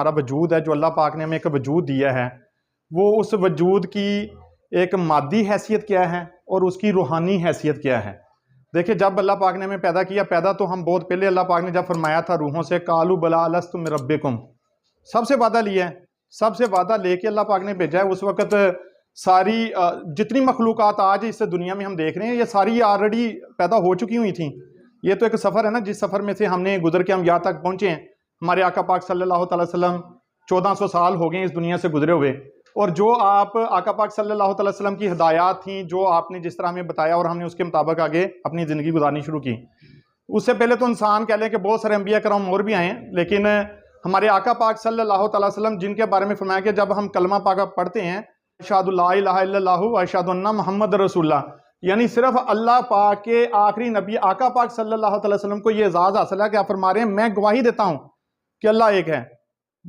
ہمارا وجود ہے جو اللہ پاک نے ہمیں ایک وجود دیا ہے، وہ اس وجود کی ایک مادی حیثیت کیا ہے اور اس کی روحانی حیثیت کیا ہے۔ دیکھیں جب اللہ پاک نے ہمیں پیدا کیا، پیدا تو ہم بہت پہلے اللہ پاک نے جب فرمایا تھا روحوں سے قالوا بلی الست بربکم، سب سے وعدہ لیا ہے، سب سے وعدہ لے کے اللہ پاک نے بھیجا ہے۔ اس وقت ساری جتنی مخلوقات آج اس دنیا میں ہم دیکھ رہے ہیں یہ ساری آلریڈی پیدا ہو چکی ہوئی تھیں۔ یہ تو ایک سفر ہے نا، جس سفر میں سے ہم نے گزر کے ہم یہاں تک پہنچے ہیں۔ ہمارے آقا پاک صلی اللہ تعالی وسلم 1400 سال ہو گئے ہیں اس دنیا سے گزرے ہوئے، اور جو آپ آقا پاک صلی اللہ تعالی وسلم کی ہدایات تھیں، جو آپ نے جس طرح ہمیں بتایا اور ہم نے اس کے مطابق آگے اپنی زندگی گزارنی شروع کی، اس سے پہلے تو انسان کہہ لیں کہ بہت سارے انبیاء کرام اور بھی آئے ہیں، لیکن ہمارے آقا پاک صلی اللہ تعالی وسلم جن کے بارے میں فرمایا کہ جب ہم کلمہ پاک پڑھتے ہیں اشہد لا الہ الا اللہ و اشہد ان محمد رسول اللہ، یعنی صرف اللہ پاک کے آخری نبی آقا پاک صلی اللہ تعالی وسلم کو یہ اعزاز حاصل ہے کہ آپ فرما رہے ہیں میں گواہی دیتا ہوں کہ اللہ ایک ہے۔